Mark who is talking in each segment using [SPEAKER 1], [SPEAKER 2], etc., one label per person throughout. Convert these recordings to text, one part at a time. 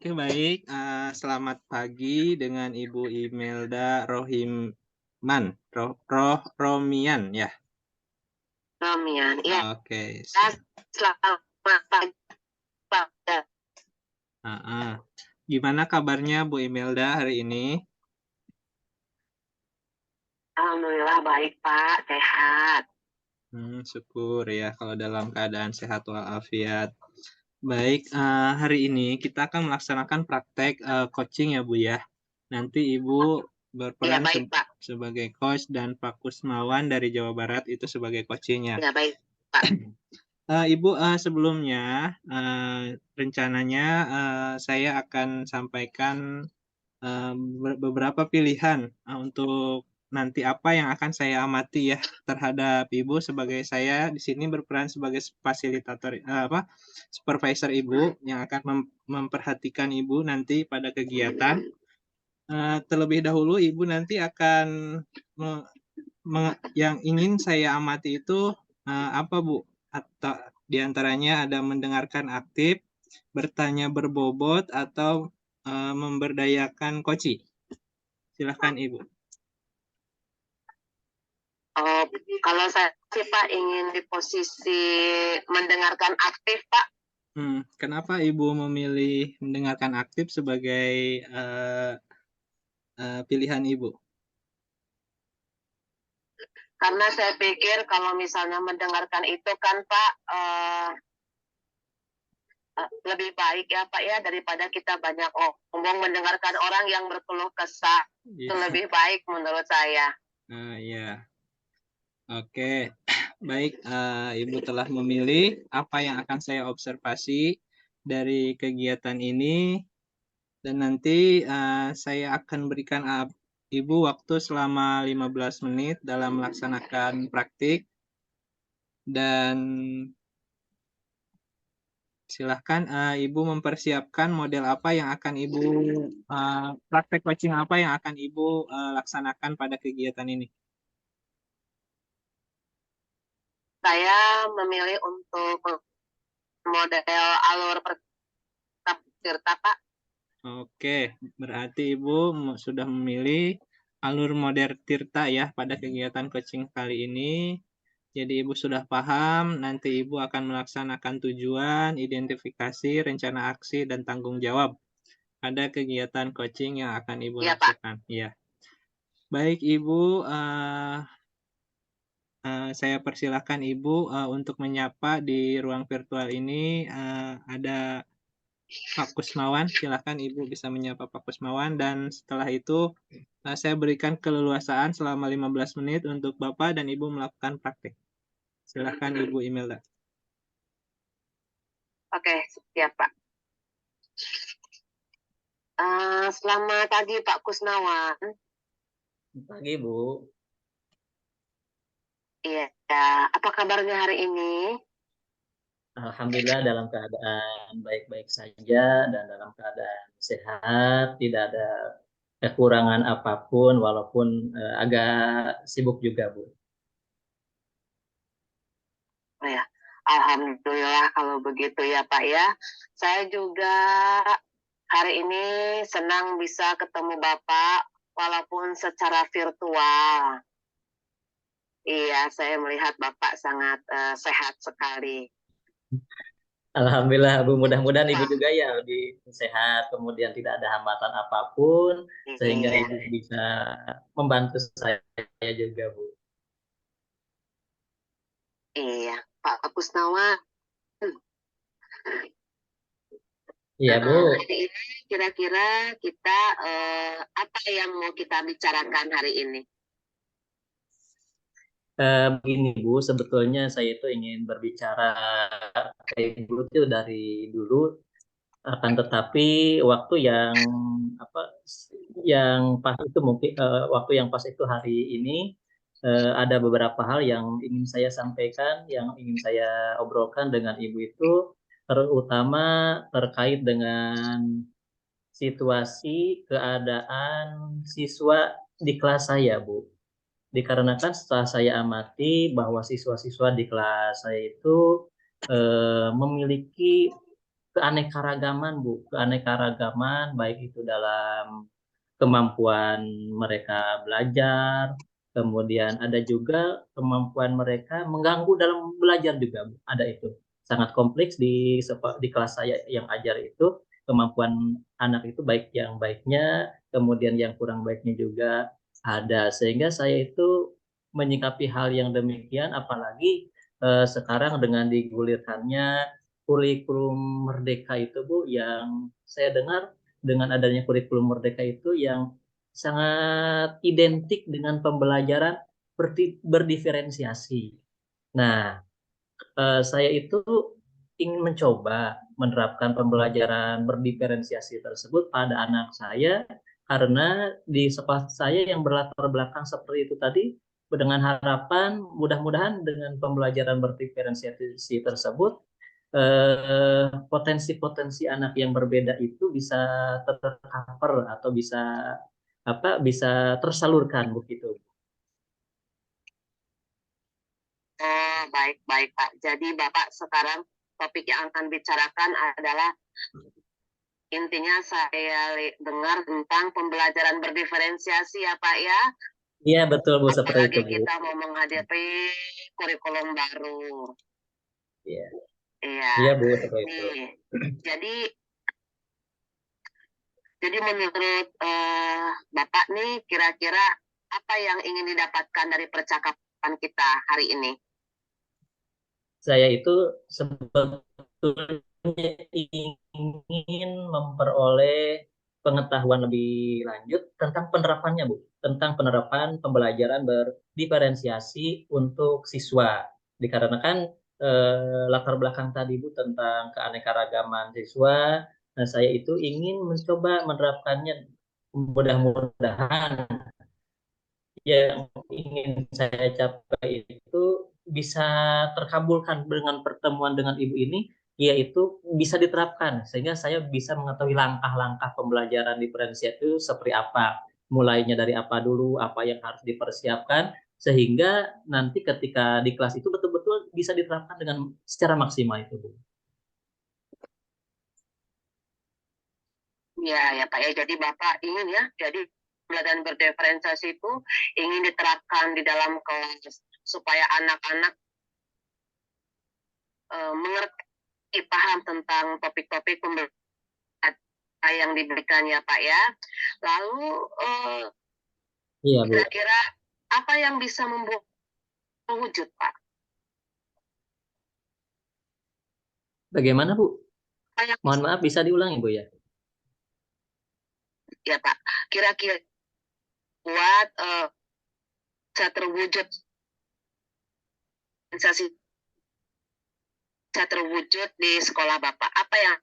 [SPEAKER 1] Oke baik, selamat pagi dengan Ibu Imelda Rohimman, Romian ya?
[SPEAKER 2] Ramian, iya,
[SPEAKER 1] Oke,
[SPEAKER 2] selamat pagi, Pak.
[SPEAKER 1] heeh. Gimana kabarnya Bu Imelda hari ini?
[SPEAKER 2] Alhamdulillah baik, Pak, sehat.
[SPEAKER 1] Syukur ya kalau dalam keadaan sehat walafiat. Baik, hari ini kita akan melaksanakan praktek, coaching ya Bu ya. Nanti Ibu
[SPEAKER 2] Iya,
[SPEAKER 1] berperan
[SPEAKER 2] baik, Pak.
[SPEAKER 1] sebagai coach dan Pak Kusmawan dari Jawa Barat itu sebagai coaching-nya.
[SPEAKER 2] Iya, baik, Pak.
[SPEAKER 1] Ibu, sebelumnya, rencananya, saya akan sampaikan, beberapa pilihan, untuk nanti apa yang akan saya amati ya terhadap Ibu sebagai saya di sini berperan sebagai fasilitator, supervisor Ibu yang akan memperhatikan Ibu nanti pada kegiatan. Terlebih dahulu Ibu nanti akan me yang ingin saya amati itu, apa Bu? Atau di antaranya ada mendengarkan aktif, bertanya berbobot, atau, memberdayakan koci. Silahkan Ibu.
[SPEAKER 2] Oh, kalau saya sih, Pak, ingin di posisi mendengarkan aktif, Pak,
[SPEAKER 1] Kenapa Ibu memilih mendengarkan aktif sebagai, eee pilihan Ibu?
[SPEAKER 2] karena saya pikir kalau misalnya mendengarkan itu kan, Pak, lebih baik ya, Pak, ya, daripada kita banyak ngomong mendengarkan orang yang berkeluh kesah. Itu
[SPEAKER 1] Iya,
[SPEAKER 2] lebih baik menurut saya.
[SPEAKER 1] iya. Oke, baik, Ibu telah memilih apa yang akan saya observasi dari kegiatan ini, dan nanti, saya akan berikan Ibu waktu selama 15 menit dalam melaksanakan praktik, dan silahkan, Ibu mempersiapkan model apa yang akan Ibu, praktek coaching apa yang akan Ibu, laksanakan pada kegiatan ini.
[SPEAKER 2] Saya memilih untuk model alur Tirta, Pak.
[SPEAKER 1] Oke, berarti Ibu sudah memilih alur modern Tirta ya pada kegiatan coaching kali ini. Jadi Ibu sudah paham, nanti Ibu akan melaksanakan tujuan, identifikasi, rencana aksi, dan tanggung jawab pada kegiatan coaching yang akan Ibu
[SPEAKER 2] Iya, Pak.
[SPEAKER 1] lakukan. Iya. Baik Ibu, saya persilahkan Ibu, untuk menyapa di ruang virtual ini, ada Pak Kusmawan, silakan Ibu bisa menyapa Pak Kusmawan, dan setelah itu, saya berikan keleluasaan selama 15 menit untuk Bapak dan Ibu melakukan praktik. Silakan Ibu Imelda.
[SPEAKER 2] Oke, siap, Pak. Selamat pagi, Pak Kusnawan.
[SPEAKER 3] Pagi, Bu.
[SPEAKER 2] Iya, apa kabarnya hari ini?
[SPEAKER 3] Alhamdulillah dalam keadaan baik-baik saja dan dalam keadaan sehat, tidak ada kekurangan apapun walaupun agak sibuk juga, Bu.
[SPEAKER 2] Oh ya, alhamdulillah kalau begitu ya, Pak ya. Saya juga hari ini senang bisa ketemu Bapak walaupun secara virtual. Iya, saya melihat Bapak sangat sehat sekali.
[SPEAKER 3] Alhamdulillah, Bu. Mudah-mudahan Ibu
[SPEAKER 2] Wah,
[SPEAKER 3] juga ya lebih sehat, kemudian tidak ada hambatan apapun, sehingga
[SPEAKER 2] iya,
[SPEAKER 3] Ibu bisa membantu saya juga, Bu.
[SPEAKER 2] iya, Pak Kusnawan.
[SPEAKER 3] Iya, Bu.
[SPEAKER 2] Hari ini kira-kira kita apa yang mau kita bicarakan hari ini?
[SPEAKER 3] Begini, Bu, sebetulnya saya itu ingin berbicara ke Ibu itu dari dulu. Akan tetapi waktu yang apa yang pas itu mungkin waktu yang pas itu hari ini ada beberapa hal yang ingin saya sampaikan, yang ingin saya obrolkan dengan Ibu itu terutama terkait dengan situasi keadaan siswa di kelas saya, Bu. Dikarenakan setelah saya amati bahwa siswa-siswa di kelas saya itu memiliki keanekaragaman, Bu, keanekaragaman baik itu dalam kemampuan mereka belajar, kemudian ada juga kemampuan mereka mengganggu dalam belajar juga, Bu. Ada itu. Sangat kompleks di kelas saya yang ajar itu, kemampuan anak itu baik yang baiknya, kemudian yang kurang baiknya juga ada. Sehingga saya itu menyikapi hal yang demikian, apalagi sekarang dengan digulirkannya kurikulum merdeka itu, Bu, yang saya dengar dengan adanya kurikulum merdeka itu yang sangat identik dengan pembelajaran berdiferensiasi. Nah, saya itu ingin mencoba menerapkan pembelajaran berdiferensiasi tersebut pada anak saya karena di sekolah saya yang berlatar belakang seperti itu tadi, dengan harapan mudah-mudahan dengan pembelajaran berdiferensiasi tersebut potensi-potensi anak yang berbeda itu bisa tercover atau bisa tersalurkan begitu.
[SPEAKER 2] Oh, baik-baik Pak. Jadi Bapak sekarang topik yang akan bicarakan adalah intinya saya dengar tentang pembelajaran berdiferensiasi ya Pak ya.
[SPEAKER 3] Iya betul Bu, seperti itu
[SPEAKER 2] Apalagi
[SPEAKER 3] Bu.
[SPEAKER 2] kita mau menghadapi kurikulum baru.
[SPEAKER 3] Iya,
[SPEAKER 2] Iya.
[SPEAKER 3] iya Bu, seperti itu.
[SPEAKER 2] Nih, jadi menurut Bapak nih kira-kira apa yang ingin didapatkan dari percakapan kita hari ini?
[SPEAKER 3] Saya itu sebetulnya ingin memperoleh pengetahuan lebih lanjut tentang penerapannya, Bu. Tentang penerapan pembelajaran berdiferensiasi untuk siswa. Dikarenakan latar belakang tadi, Bu, tentang keanekaragaman siswa, nah, saya itu ingin mencoba menerapkannya. Mudah-mudahan yang ingin saya capai itu bisa terkabulkan dengan pertemuan dengan ibu ini, yaitu bisa diterapkan sehingga saya bisa mengetahui langkah-langkah pembelajaran diferensiasi itu seperti apa, mulainya dari apa dulu, apa yang harus dipersiapkan sehingga nanti ketika di kelas itu betul-betul bisa diterapkan dengan secara maksimal itu, Bu.
[SPEAKER 2] Ya, ya Pak ya. Jadi Bapak ingin ya, jadi pembelajaran berdiferensiasi itu ingin diterapkan di dalam kelas supaya anak-anak mengerti, paham tentang topik-topik pembelajaran yang diberikan ya Pak ya. Lalu
[SPEAKER 3] Iya, Bu.
[SPEAKER 2] kira-kira apa yang bisa membuat wujud Pak?
[SPEAKER 3] Bagaimana, Bu?
[SPEAKER 2] Apa yang
[SPEAKER 3] Mohon maaf bisa diulangi, Bu ya?
[SPEAKER 2] ya Pak, kira-kira buat bisa terwujud sensasi bisa terwujud di sekolah Bapak. Apa yang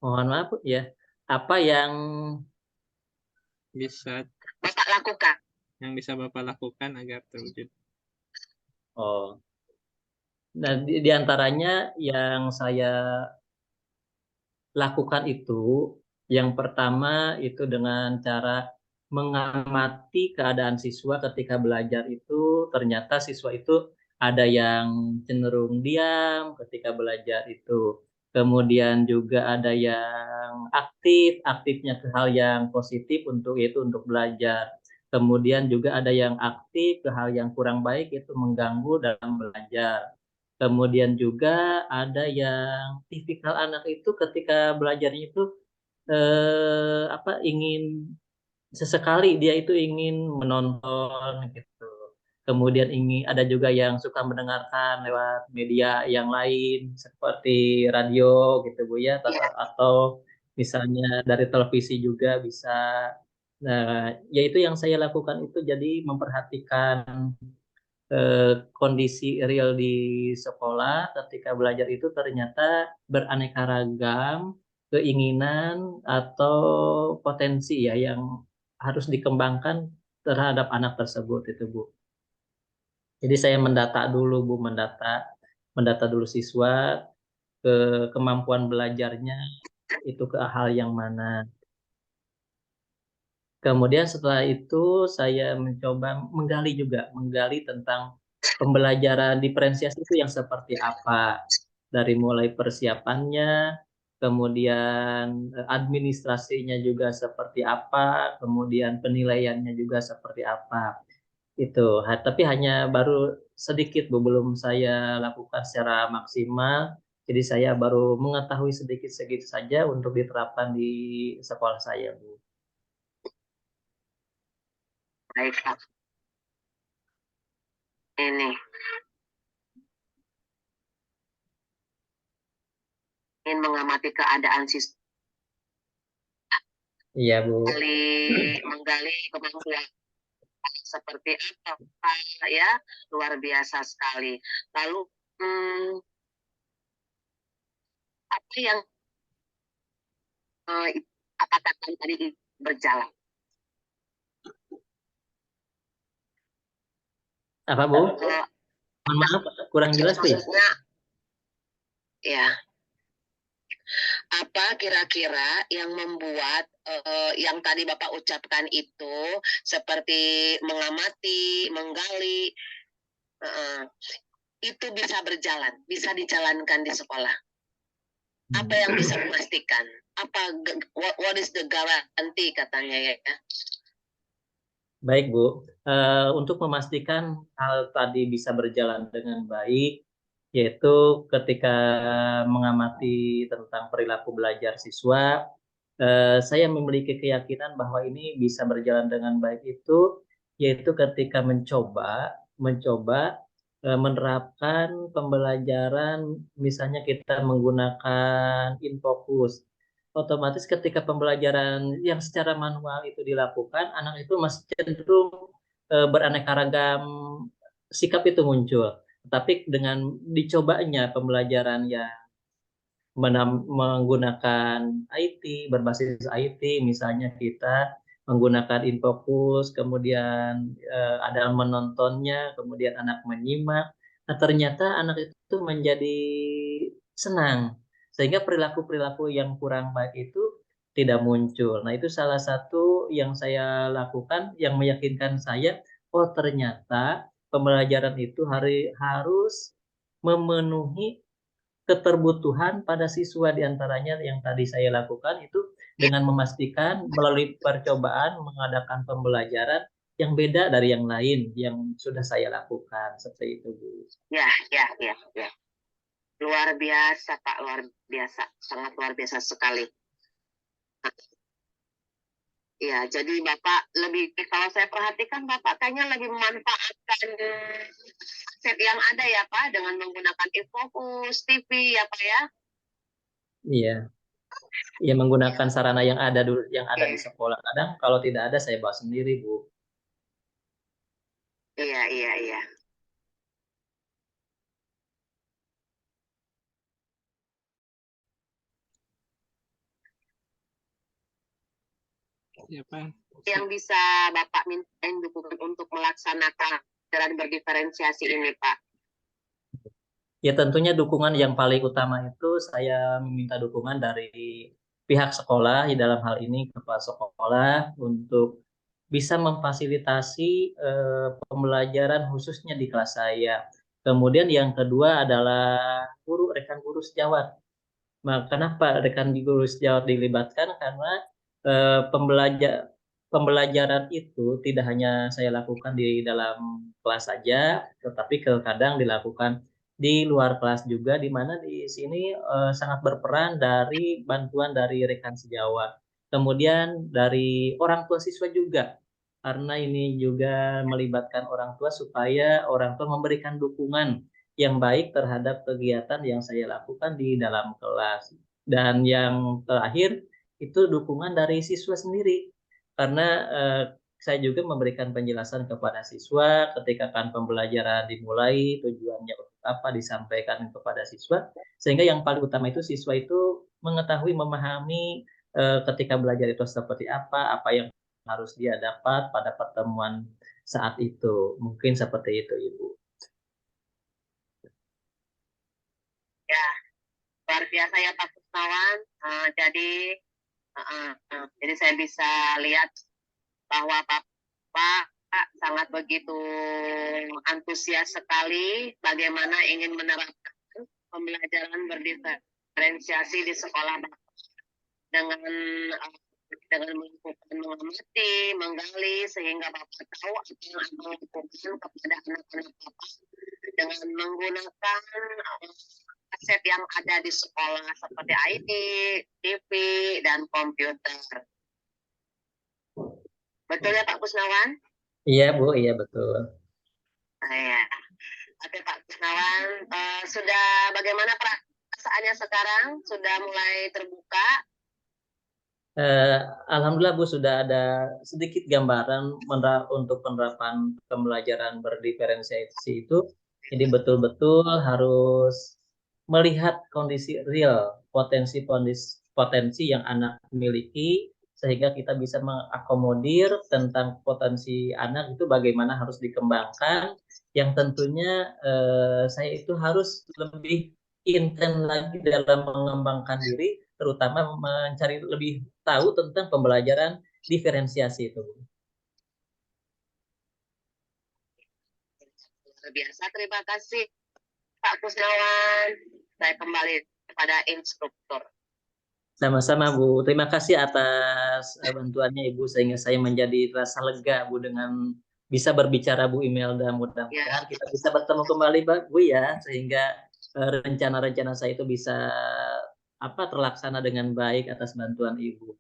[SPEAKER 3] Mohon maaf, Bu ya. Apa yang
[SPEAKER 1] Bisa
[SPEAKER 2] Bapak lakukan?
[SPEAKER 1] yang bisa Bapak lakukan agar terwujud?
[SPEAKER 3] Oh, nah di antaranya yang saya lakukan itu, yang pertama itu dengan cara mengamati keadaan siswa ketika belajar itu, ternyata siswa itu ada yang cenderung diam ketika belajar itu. Kemudian juga ada yang aktif, aktifnya ke hal yang positif untuk belajar. Kemudian juga ada yang aktif ke hal yang kurang baik, itu mengganggu dalam belajar. Kemudian juga ada yang tipikal anak itu ketika belajarnya itu ingin sesekali dia itu ingin menonton gitu. Kemudian ada juga yang suka mendengarkan lewat media yang lain seperti radio gitu Bu ya, atau misalnya dari televisi juga bisa. Nah, yaitu yang saya lakukan itu jadi memperhatikan kondisi real di sekolah ketika belajar itu ternyata beraneka ragam keinginan atau potensi ya yang harus dikembangkan terhadap anak tersebut itu Bu. Jadi saya mendata dulu Bu, mendata dulu siswa ke kemampuan belajarnya itu ke hal yang mana. Kemudian setelah itu saya mencoba menggali tentang pembelajaran diferensiasi itu yang seperti apa, dari mulai persiapannya, kemudian administrasinya juga seperti apa, kemudian penilaiannya juga seperti apa. Itu, tapi hanya baru sedikit Bu, belum saya lakukan secara maksimal. Jadi saya baru mengetahui sedikit-sedikit saja untuk diterapkan di sekolah saya, Bu.
[SPEAKER 2] Baik, Pak. Ini ingin mengamati keadaan siswa,
[SPEAKER 3] Iya, Bu.
[SPEAKER 2] menggali kemampuan seperti apa ya, luar biasa sekali. Lalu apa yang katakan tadi berjalan?
[SPEAKER 3] Apa, Bu? Mohon maaf, kurang jelas, Bu.
[SPEAKER 2] Maksudnya, ya, apa kira-kira yang membuat yang tadi Bapak ucapkan itu seperti mengamati, menggali, itu bisa berjalan, bisa dijalankan di sekolah? Apa yang bisa memastikan? What is the guarantee katanya ya?
[SPEAKER 3] Baik, Bu. Untuk memastikan hal tadi bisa berjalan dengan baik, yaitu ketika mengamati tentang perilaku belajar siswa, saya memiliki keyakinan bahwa ini bisa berjalan dengan baik itu, yaitu ketika mencoba menerapkan pembelajaran, misalnya kita menggunakan infocus. Otomatis ketika pembelajaran yang secara manual itu dilakukan, anak itu masih cenderung beraneka ragam sikap itu muncul. Tapi dengan dicobanya pembelajaran yang menggunakan IT, berbasis IT, misalnya kita menggunakan infocus, kemudian ada menontonnya, kemudian anak menyimak. Nah, ternyata anak itu menjadi senang, sehingga perilaku-perilaku yang kurang baik itu tidak muncul. Nah, itu salah satu yang saya lakukan, yang meyakinkan saya, oh ternyata pembelajaran itu harus memenuhi keterbutuhan pada siswa, diantaranya yang tadi saya lakukan itu dengan memastikan melalui percobaan mengadakan pembelajaran yang beda dari yang lain yang sudah saya lakukan, seperti itu, Bu.
[SPEAKER 2] Ya. Luar biasa, Pak, luar biasa, sangat luar biasa sekali. Ya, jadi Bapak lebih, kalau saya perhatikan Bapak kayaknya lebih memanfaatkan aset yang ada ya Pak, dengan menggunakan infocus, TV ya Pak ya.
[SPEAKER 3] Iya, ya menggunakan sarana yang ada di sekolah. Kadang kalau tidak ada saya bawa sendiri, Bu.
[SPEAKER 2] Iya.
[SPEAKER 1] Ya, Pak.
[SPEAKER 2] Yang bisa Bapak mintain dukungan untuk melaksanakan pembelajaran berdiferensiasi ini Pak?
[SPEAKER 3] Ya tentunya dukungan yang paling utama itu saya meminta dukungan dari pihak sekolah, di dalam hal ini kepala sekolah, untuk bisa memfasilitasi pembelajaran khususnya di kelas saya. Kemudian yang kedua adalah rekan guru sejawat. Nah, kenapa rekan guru sejawat dilibatkan? Karena pembelajaran itu tidak hanya saya lakukan di dalam kelas saja, tetapi kadang dilakukan di luar kelas juga, di mana di sini sangat berperan dari bantuan dari rekan sejawat. Kemudian dari orang tua siswa juga, karena ini juga melibatkan orang tua supaya orang tua memberikan dukungan yang baik terhadap kegiatan yang saya lakukan di dalam kelas. Dan yang terakhir itu dukungan dari siswa sendiri, karena saya juga memberikan penjelasan kepada siswa ketika kan pembelajaran dimulai, tujuannya untuk apa disampaikan kepada siswa, sehingga yang paling utama itu siswa itu mengetahui, memahami ketika belajar itu seperti apa yang harus dia dapat pada pertemuan saat itu. Mungkin seperti itu, Ibu.
[SPEAKER 2] Ya, luar biasa ya Pak Kusnawan. Jadi saya bisa lihat bahwa Bapak sangat begitu antusias sekali bagaimana ingin menerapkan pembelajaran berdiferensiasi di sekolah Bapak dengan melakukan mengamati, menggali sehingga Bapak tahu apa yang Abang lakukan kepada anak-anak Bapak dengan menggunakan aset yang ada di sekolah seperti ID, TV, dan komputer. Betul ya Pak Kusnawan?
[SPEAKER 3] Iya Bu, iya betul.
[SPEAKER 2] Ya. Oke Pak Kusnawan, sudah bagaimana perasaannya sekarang? Sudah mulai terbuka?
[SPEAKER 3] Alhamdulillah Bu sudah ada sedikit gambaran untuk penerapan pembelajaran berdiferensiasi itu. Jadi betul-betul harus melihat kondisi real, potensi yang anak miliki, sehingga kita bisa mengakomodir tentang potensi anak itu bagaimana harus dikembangkan. Yang tentunya saya itu harus lebih intens lagi dalam mengembangkan diri, terutama mencari lebih tahu tentang pembelajaran diferensiasi itu.
[SPEAKER 2] Luar biasa, terima kasih Pak Kusnawan. Saya kembali kepada instruktur.
[SPEAKER 3] Sama-sama Bu, terima kasih atas bantuannya Ibu sehingga saya menjadi rasa lega Bu dengan bisa berbicara Bu Imelda. Mudah-mudahan kita bisa bertemu kembali Bu ya, sehingga rencana-rencana saya itu bisa terlaksana dengan baik atas bantuan Ibu.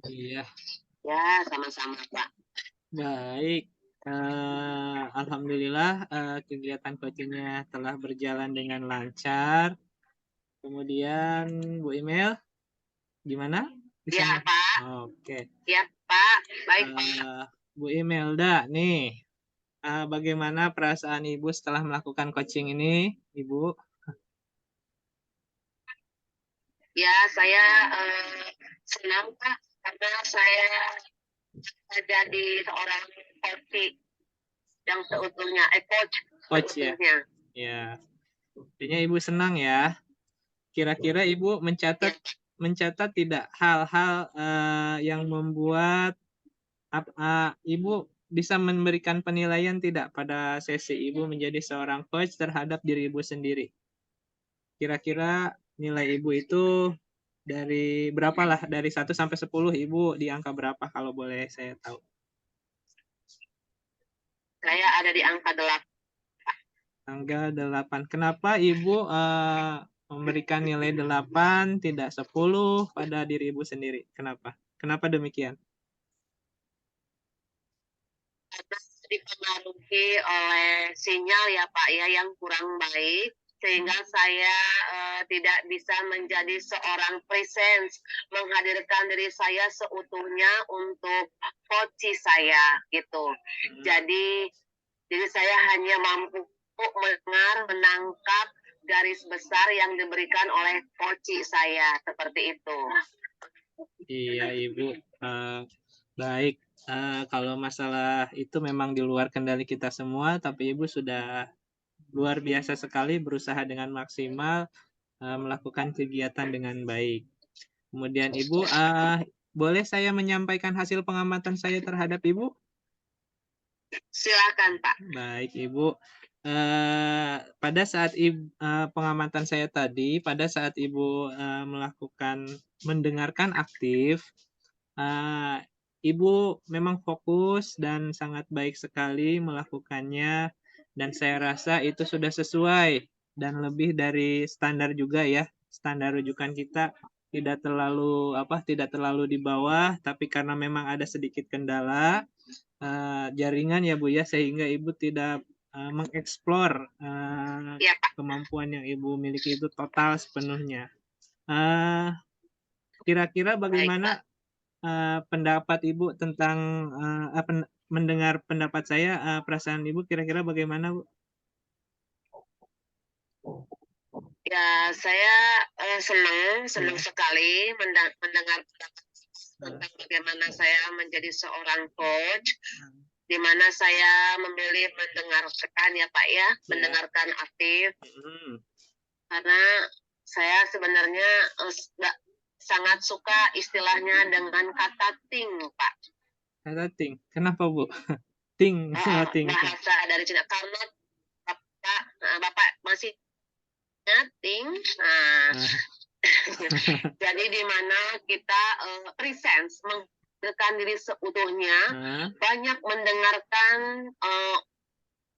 [SPEAKER 1] Iya.
[SPEAKER 2] Ya, sama-sama Pak.
[SPEAKER 1] Baik. Alhamdulillah kegiatan coachingnya telah berjalan dengan lancar. Kemudian Bu Email, gimana? Bisa
[SPEAKER 2] Ya Pak.
[SPEAKER 1] Oke.
[SPEAKER 2] Ya Pak, baik Pak.
[SPEAKER 1] Bu Imelda nih, bagaimana perasaan Ibu setelah melakukan coaching ini, Ibu?
[SPEAKER 2] Ya, saya senang Pak karena saya jadi seorang coach yang seutuhnya,
[SPEAKER 1] Coach ya. Ya. Artinya Ibu senang ya. Kira-kira Ibu mencatat tidak hal-hal yang membuat Ibu bisa memberikan penilaian tidak pada sesi Ibu menjadi seorang coach terhadap diri Ibu sendiri? Kira-kira nilai Ibu itu dari berapa lah? Dari 1 sampai 10 Ibu di angka berapa kalau boleh saya tahu?
[SPEAKER 2] Saya ada di angka 8.
[SPEAKER 1] Angka 8. Kenapa Ibu memberikan nilai 8 tidak 10 pada diri Ibu sendiri? Kenapa? Kenapa demikian?
[SPEAKER 2] Karena dipengaruhi oleh sinyal ya Pak ya yang kurang baik sehingga saya tidak bisa menjadi seorang presence, menghadirkan diri saya seutuhnya untuk coach saya gitu. Jadi saya hanya mampu menangkap garis besar yang diberikan oleh coach saya seperti itu.
[SPEAKER 1] Iya Ibu, baik. Kalau masalah itu memang di luar kendali kita semua, tapi Ibu sudah luar biasa sekali berusaha dengan maksimal melakukan kegiatan dengan baik. Kemudian Ibu, boleh saya menyampaikan hasil pengamatan saya terhadap Ibu?
[SPEAKER 2] Silakan Pak.
[SPEAKER 1] Baik Ibu. Pada saat pengamatan saya tadi, pada saat Ibu melakukan mendengarkan aktif, Ibu memang fokus dan sangat baik sekali melakukannya, dan saya rasa itu sudah sesuai dan lebih dari standar juga ya. Standar rujukan kita tidak terlalu di bawah, tapi karena memang ada sedikit kendala jaringan ya Bu ya, sehingga Ibu tidak mengeksplor kemampuan yang Ibu miliki itu total sepenuhnya. Kira-kira bagaimana pendapat Ibu tentang mendengar pendapat saya, perasaan Ibu kira-kira bagaimana Bu?
[SPEAKER 2] Ya, saya senang sekali mendengar tentang bagaimana saya menjadi seorang coach, di mana saya memilih mendengarkan ya Pak ya, mendengarkan aktif, karena saya sebenarnya sangat suka istilahnya dengan kata think Pak.
[SPEAKER 1] Kata ting. Kenapa, Bu? Ting, ting.
[SPEAKER 2] Bahasa dari Cina karena Bapak masih ting. Nah,
[SPEAKER 1] Ah,
[SPEAKER 2] jadi di mana kita presence menghadirkan diri seutuhnya,
[SPEAKER 1] ah,
[SPEAKER 2] banyak mendengarkan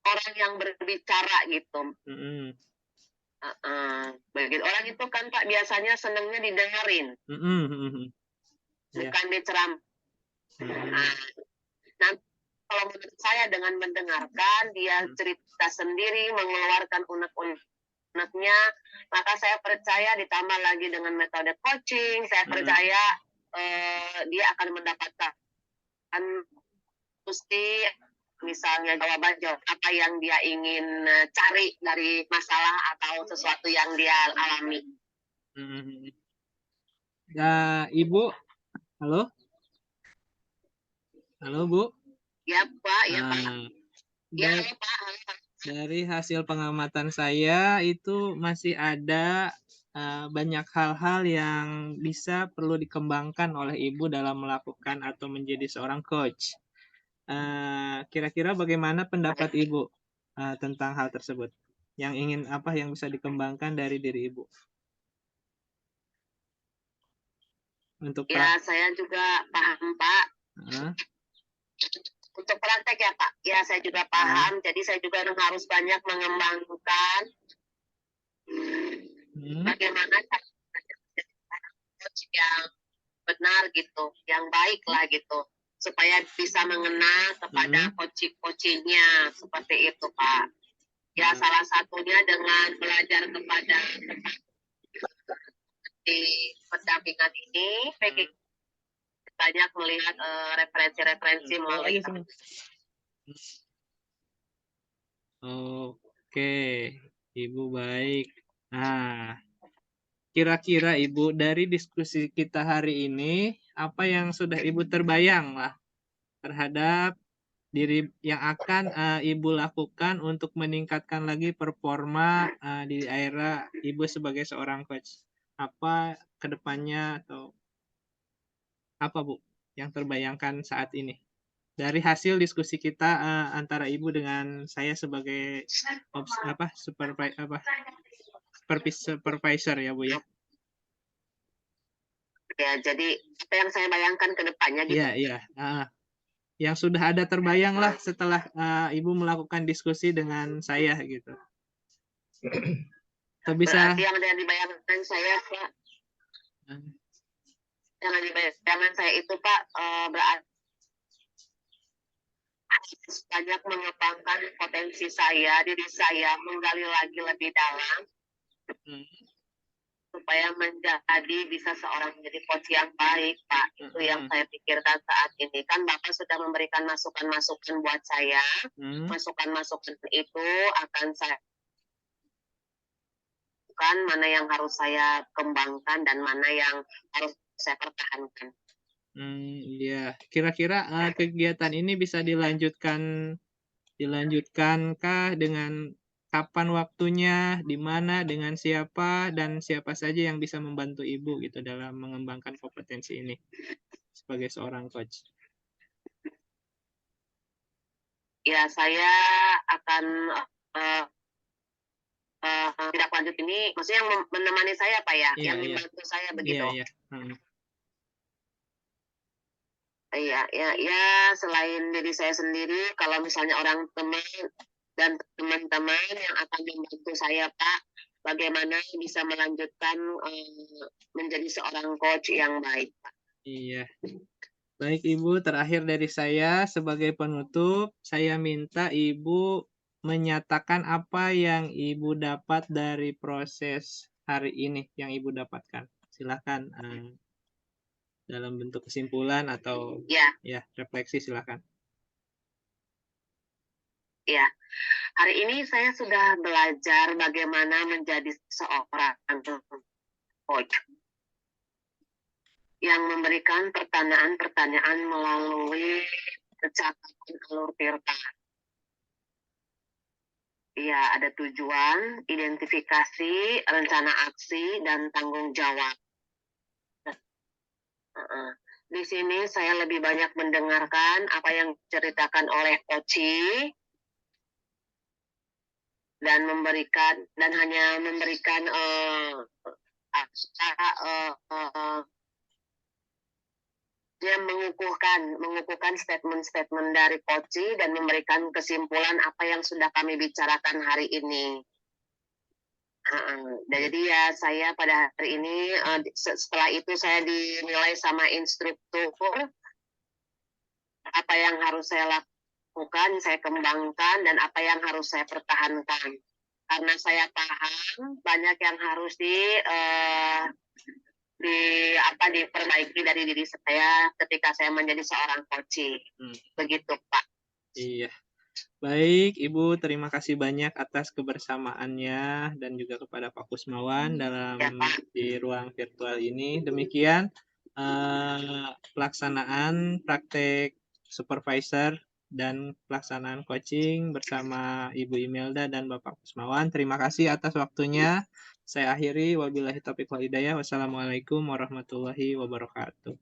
[SPEAKER 2] orang yang berbicara gitu.
[SPEAKER 1] mm-mm,
[SPEAKER 2] Begitu orang itu kan Pak biasanya senangnya didengerin,
[SPEAKER 1] mm-mm, mm-mm. Ya.
[SPEAKER 2] bukan diceram. Nah, nanti kalau menurut saya dengan mendengarkan dia cerita sendiri, mengeluarkan unek-uneknya, maka saya percaya ditambah lagi dengan metode coaching, saya percaya dia akan mendapatkan pasti misalnya jawaban apa yang dia ingin cari dari masalah atau sesuatu yang dia alami.
[SPEAKER 1] Ya, Ibu, halo, halo Bu.
[SPEAKER 2] Ya Pak, ya Pak. Ya
[SPEAKER 1] Dari,
[SPEAKER 2] halo Pak. Halo, Pak.
[SPEAKER 1] dari hasil pengamatan saya itu masih ada banyak hal-hal yang bisa perlu dikembangkan oleh Ibu dalam melakukan atau menjadi seorang coach. Kira-kira bagaimana pendapat Ibu tentang hal tersebut? Yang ingin apa yang bisa dikembangkan dari diri Ibu? Untuk
[SPEAKER 2] Ya saya juga paham Pak. Untuk praktek ya Pak, ya saya juga paham. Jadi saya juga harus banyak mengembangkan bagaimana cara coach yang benar gitu, yang baik lah gitu, supaya bisa mengenal kepada coaching-coachingnya seperti itu Pak. Ya salah satunya dengan belajar kepada di pendampingan ini, banyak melihat referensi-referensi melalui.
[SPEAKER 1] Oke, Ibu baik. Nah, kira-kira Ibu dari diskusi kita hari ini, apa yang sudah Ibu terbayang lah terhadap diri yang akan Ibu lakukan untuk meningkatkan lagi performa di era Ibu sebagai seorang coach? Apa kedepannya atau apa Bu yang terbayangkan saat ini? Dari hasil diskusi kita antara Ibu dengan saya sebagai supervisor ya Bu ya.
[SPEAKER 2] Ya, jadi apa yang saya bayangkan ke depannya gitu.
[SPEAKER 1] Iya. Yang sudah ada terbayang lah setelah Ibu melakukan diskusi dengan saya gitu. Bisa.
[SPEAKER 2] Berarti yang ada di bayangan saya Pak, yang ada di bayangan saya itu Pak berarti banyak mengembangkan potensi saya, diri saya, menggali lagi lebih dalam supaya menjadi bisa seorang menjadi coach yang baik Pak. Itu yang saya pikirkan saat ini. Kan Bapak sudah memberikan masukan-masukan buat saya. Masukan-masukan itu akan saya mana yang harus saya kembangkan dan mana yang harus saya pertahankan.
[SPEAKER 1] Iya, kira-kira kegiatan ini bisa dilanjutkankah dengan kapan waktunya, di mana, dengan siapa, dan siapa saja yang bisa membantu Ibu gitu dalam mengembangkan kompetensi ini sebagai seorang coach?
[SPEAKER 2] Ya, saya akan tidak lanjut ini, maksudnya yang menemani saya Pak ya, yang membantu saya begitu. Iya, selain diri saya sendiri, kalau misalnya orang teman dan teman-teman yang akan membantu saya Pak, bagaimana bisa melanjutkan menjadi seorang coach yang baik Pak.
[SPEAKER 1] Iya. Baik Ibu, terakhir dari saya sebagai penutup, saya minta Ibu menyatakan apa yang Ibu dapat dari proses hari ini yang Ibu dapatkan. Silakan dalam bentuk kesimpulan atau ya refleksi silakan.
[SPEAKER 2] Ya, hari ini saya sudah belajar bagaimana menjadi seorang coach yang memberikan pertanyaan-pertanyaan melalui catatan alur tirta. Ya, ada tujuan, identifikasi, rencana aksi, dan tanggung jawab. di sini saya lebih banyak mendengarkan apa yang diceritakan oleh Oci dan hanya memberikan dia mengukuhkan statement-statement dari Koci dan memberikan kesimpulan apa yang sudah kami bicarakan hari ini. Jadi ya saya pada hari ini setelah itu saya dinilai sama instruktur apa yang harus saya lakukan, saya kembangkan dan apa yang harus saya pertahankan. Karena saya paham banyak yang harus diperbaiki dari diri saya ketika saya menjadi seorang coach. Begitu, Pak.
[SPEAKER 1] Iya. Baik, Ibu, terima kasih banyak atas kebersamaannya dan juga kepada Pak Kusmawan dalam di ruang virtual ini. Demikian pelaksanaan praktek supervisor dan pelaksanaan coaching bersama Ibu Imelda dan Bapak Kusmawan. Terima kasih atas waktunya. Saya akhiri, wabillahi taufiq wal hidayah. Wassalamualaikum warahmatullahi wabarakatuh.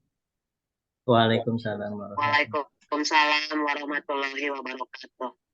[SPEAKER 3] Waalaikumsalam warahmatullahi wabarakatuh.
[SPEAKER 2] Waalaikumsalam warahmatullahi wabarakatuh.